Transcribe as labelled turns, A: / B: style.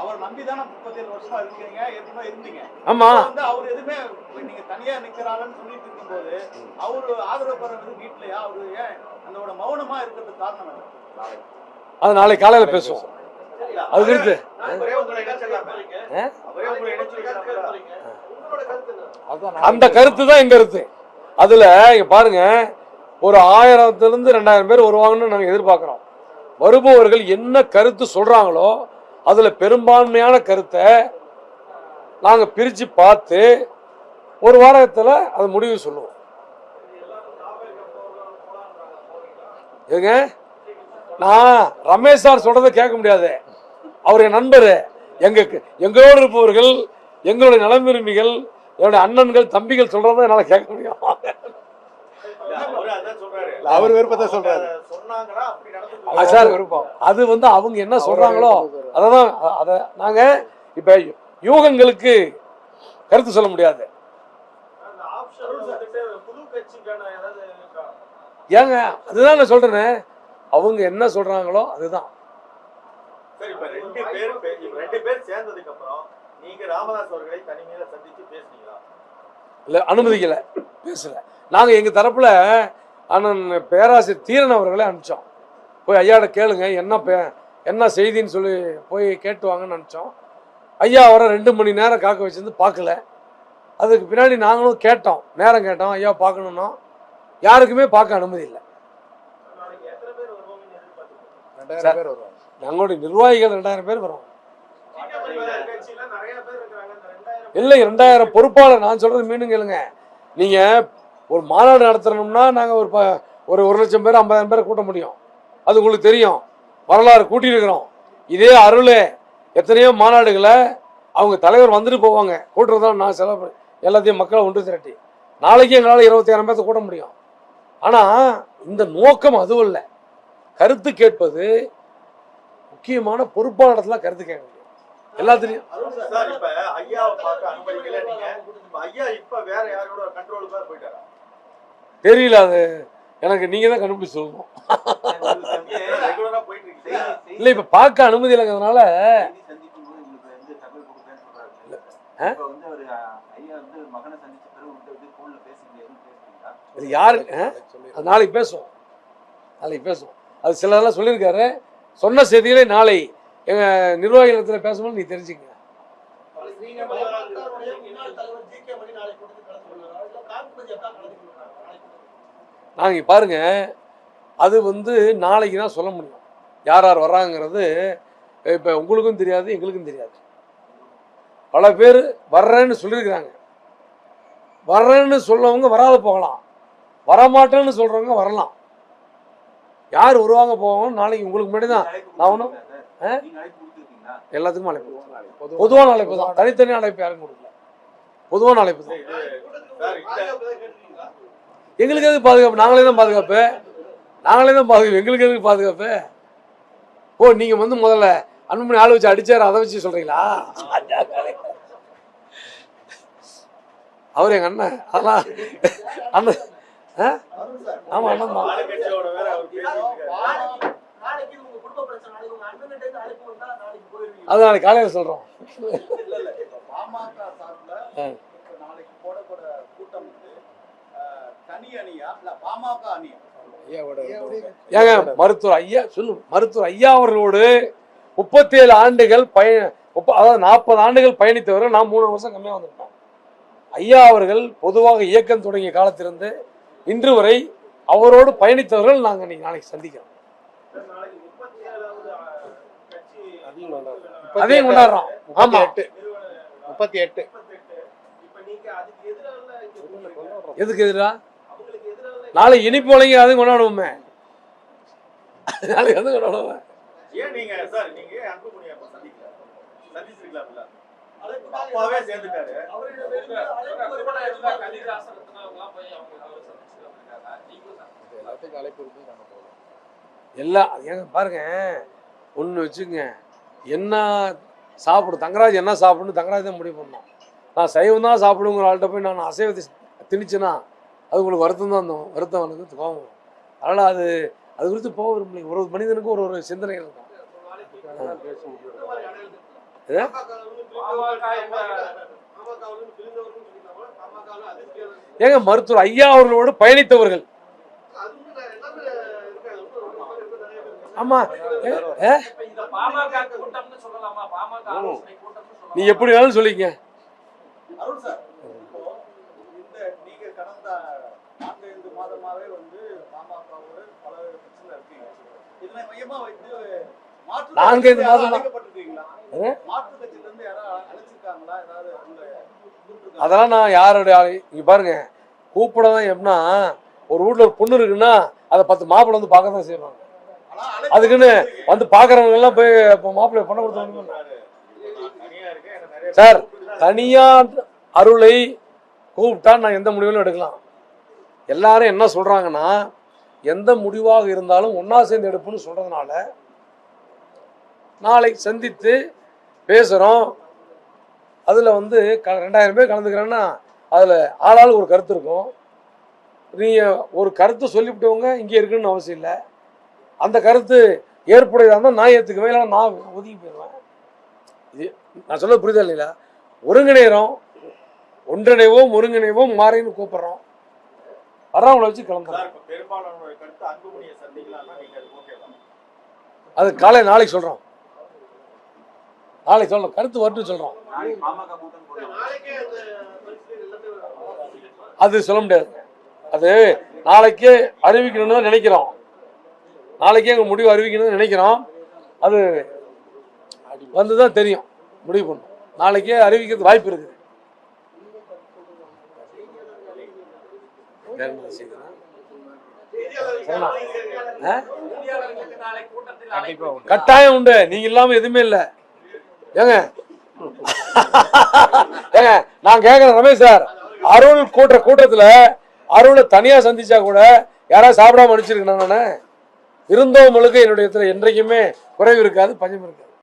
A: அவர் நம்பிதானே 37 வருஷமா இருக்கீங்க, ஏற்கனவே இருந்தீங்க.
B: ஆமா
A: வந்து அவர் எதுவுமே நீங்க தனியா நிக்கிறாருன்னு சொல்லிட்டு இருக்கும்போது அவரு ஆதரவு பெறது வீட்லயா? அவரு ஏன் அந்த மௌனமா இருக்கிறதுக்கு காரணம் என்ன?
B: அது நாளைக்கு காலையில பேசுவோம். அது குறித்து அந்த கருத்து தான் எங்க கருத்து. அதுல இங்க பாருங்க, ஒரு 1000 to 2000 பேர் வருவாங்கன்னு நாங்க எதிர்பார்க்கிறோம். வருபவர்கள் என்ன கருத்து சொல்றாங்களோ அதுல பெரும்பான்மையான கருத்தை நாங்க பிரிச்சு பார்த்து ஒரு வாரத்துல அது முடிவு சொல்லுவோம். ஏங்க, நான் ரமேஷ் சார் சொல்றதை கேட்க முடியாது. அவருடைய நண்பர், எங்களோடு இருப்பவர்கள், எங்களுடைய நலம் விரும்பிகள், என்னுடைய அண்ணன்கள் தம்பிகள் சொல்றதை என்னால கேட்க முடியும்.
C: அவர் விருப்பத்தை சொல்றாரு
B: சார். அது வந்து அவங்க என்ன சொல்றாங்களோ அததான். அத நாங்க இப்ப யூகங்களுக்கு கருத்து சொல்ல முடியாது. ஏங்க, அதுதான் நான் சொல்றேன், அவங்க என்ன சொல்றாங்களோ அதுதான்.
A: சரி, இப்ப ரெண்டு பேர் சேர்ந்ததுக்கு அப்புறம் நீங்க ராமதாஸ் அவர்களை தனிமையில சந்திச்சு பேசுனீங்களா?
B: இல்ல, அனுமதிக்கல, பேசல. நாங்க எங்க தரப்புல அண்ணன் பேராசிரியர் தீரன் அவர்களை அனுப்பிச்சோம். போய் ஐயாட கேளுங்க, என்ன செய்தின்னு சொல்லி போய் கேட்டுவாங்கன்னு நினச்சோம். ஐயா அவரை 2 மணி நேரம் காக்க வச்சிருந்து பார்க்கல. அதுக்கு பின்னாடி நாங்களும் கேட்டோம், நேரம் கேட்டோம், ஐயா பார்க்கணுன்னா யாருக்குமே பார்க்க அனுமதி இல்லை. எங்களுடைய நிர்வாகிகள் 2000 பேர் வரும். இல்லை, 2000 பொறுப்பாளர். நான் சொல்றது மீண்டும் கேளுங்க. நீங்க ஒரு மாநாடு நடத்தணும்னா நாங்க ஒரு 1,00,000 பேர் 50,000 பேரை கூட்ட முடியும். அது உங்களுக்கு தெரியும், வரலாறு கூட்டியிருக்கிறோம். இதே அருள் எத்தனையோ மாநாடுகளை அவங்க தலைவர் வந்துட்டு போவாங்க, கூட்டுறதால நான் செலவு எல்லாத்தையும் மக்களை ஒன்று திரட்டி நாளைக்கு எங்களால் 27,000 பேர்த்த கூட்ட முடியும். ஆனால் இந்த நோக்கம் அதுவும் இல்லை. கருத்து கேட்பது முக்கியமான பொறுப்பாளர்லாம் கருத்து கேட்க முடியும் எல்லாத்துலையும். தெரியல, அது எனக்கு நீங்க தான் கண்டுபிடிச்சு சொல்லணும். இல்லை, இப்ப பார்க்க அனுமதி இல்லைங்கிறதுனால யாரு நாளைக்கு பேசுவோம். அது சிலதெல்லாம் சொல்லியிருக்காரு. சொன்ன செய்திகளை நாளை எங்க நிர்வாகிகள் பேசும்போது நீ தெரிஞ்சுக்க. நாங்க பாருங்க, அது வந்து நாளைக்கு தான் சொல்ல முடியும் யார் யார் வர்றாங்கிறது. இப்ப உங்களுக்கும் தெரியாது, எங்களுக்கும் தெரியாது. பல பேர் வர்றேன்னு சொல்லியிருக்கிறாங்க. வர்றேன்னு சொல்லவங்க வராத போகலாம், வரமாட்டேன்னு சொல்றவங்க வரலாம். யார் வருவாங்க போவாங்க நாளைக்கு உங்களுக்கு முன்னாடி தான். நான் ஒன்றும் எல்லாத்துக்கும் அழைப்பு, பொதுவான அழைப்பு தான், தனித்தனி அழைப்பு யாரும் கொடுக்கல, பொதுவான அழைப்பு தான். எங்களுக்கு எதுக்கு பாதுகாப்பு? நாங்களே தான் பாதுகாப்பு. எங்களுக்கு எதுக்கு பாதுகாப்பு? ஓ, நீங்க வந்து முதல்ல அன்புமணி ஆள் வச்சு அடிச்சாரு, அதை வச்சு சொல்றீங்களா? அவரு எங்க அண்ணன், அதெல்லாம் அண்ணன். ஆமா, அண்ணன் தான். அது நாளைக்கு காலையில் சொல்றோம். ஏங்க, மருத்துவர் ஐயா அவர்களோடு 37 ஆண்டுகள் அதாவது 40 ஆண்டுகள் பயணித்தவர்கள். நான் 3 வருஷம் கம்மியாக வந்திருப்பேன். ஐயா அவர்கள் பொதுவாக இயக்கம் தொடங்கிய காலத்திலிருந்து இன்று வரை அவரோடு பயணித்தவர்கள் நாங்கள் நாளைக்கு சந்திக்கிறோம். அதையும் கொண்டாடுறோம். ஆமா,
C: 38.
B: எதுக்கு எதிரா? நாளைக்கு இனிப்பு வழங்கி அதையும் கொண்டாடுவோமே. நாளைக்கு வந்து கொண்டாடுவோம். எல்லாம் ஏங்க பாருங்க, ஒன்று வச்சுங்க, என்ன சாப்பிடும் தங்கராஜ், என்ன சாப்பிடணும் தங்கராஜ் தான் முடிவு பண்ணோம். நான் சைவம் தான் சாப்பிடுங்கிற ஆள்கிட்ட போய் நான் அசைவத்தை திணிச்சேன்னா அது உங்களுக்கு வருத்தம் தான், வருத்தம் எனக்கு கோபம். அதனால் அது குறித்து போக விரும்பலைங்க. ஒரு மனிதனுக்கும் ஒரு சிந்தனைகள் இருக்கும். ஏங்க மருத்துவர் ஐயா அவர்களோடு பயணித்தவர்கள். ஆமா, நீ எப்படி வேணாலும் சொல்லிக்க.
A: அருண் சார், இப்போ இந்த நீங்க கடந்த 4-5 மாதமாவே வந்து பாமகவோட பல பிரச்சனை இருக்கீங்க. இதனை மையமா வைத்து மாற்று
B: 4-5 மாதமா
A: அழைக்கப்பட்டிருக்கீங்களா? மாற்று கட்சியில இருந்து யாராவது அழைச்சிருக்காங்களா? ஏதாவது உங்களை கூப்பிட்டுருக்காங்களா?
B: அதெல்லாம் நான் யாரோட இங்க பாருங்க, கூப்பிடதான் எப்படின்னா, ஒரு வீட்டுல ஒரு பொண்ணு இருக்குன்னா அதை 10 மாப்பிள்ளை வந்து பார்க்க தான் செய்வாங்க. அதுக்குன்னு வந்து பாக்குறவங்க எல்லாம் போய் மாப்பிள்ளை பண்ண கொடுத்தாங்க சார். தனியா அருளை கூப்பிட்டா நான் எந்த முடிவுகளும் எடுக்கலாம். எல்லாரும் என்ன சொல்றாங்கன்னா, எந்த முடிவாக இருந்தாலும் ஒன்னா சேர்ந்து எடுப்புன்னு சொல்றதுனால நாளை சந்தித்து பேசுறோம். அதுல வந்து 2000 பேர் கலந்துக்கிறேன்னா அதுல ஆளாள் ஒரு கருத்து இருக்கும். நீங்க ஒரு கருத்து சொல்லிவிட்டவங்க இங்கே இருக்குன்னு அவசியம் இல்லை. அந்த கருத்து ஏற்புடையதாக இருந்தால் நான் ஏற்றுக்குவேன், இல்லை நான் ஒதுக்கி போயிடுவேன். இது நான் சொல்ல புரிதல் இல்லைங்களா? ஒருங்கிணைகிறோம், ஒன்றிணைவோம், ஒருங்கிணைவோம், மாறின்னு கூப்பிட்றோம். வர்றவங்களை வச்சு கிளம்புறோம். அது காலை நாளைக்கு சொல்கிறோம். நாளைக்கு சொல்கிறோம், கருத்து வரட்டும் சொல்கிறோம். அது சொல்ல முடியாது. அது நாளைக்கே அறிவிக்கணும்னு தான் நினைக்கிறோம். நாளைக்கே எங்கள் முடிவு அறிவிக்கணும்னு நினைக்கிறோம். அது வந்து தான் தெரியும், முடிவு பண்ணும். நாளைக்கே அறிவிக்கிறது வாய்ப்பு இருக்குது. கட்டாயம் உண்டு, நீங்க இல்லாம எதுவுமே இல்லை. ஏங்க ஏங்க நான் கேட்கிறேன் ரமேஷ் சார், அருள் கூட்டத்துல அருளை தனியா சந்திச்சா கூட யாராவது சாப்பிடாம அனுப்பிச்சிருக்கேன். நானே இருந்தவங்களுக்கு என்னுடைய என்றைக்குமே குறைவு இருக்காது, பஞ்சம் இருக்காது.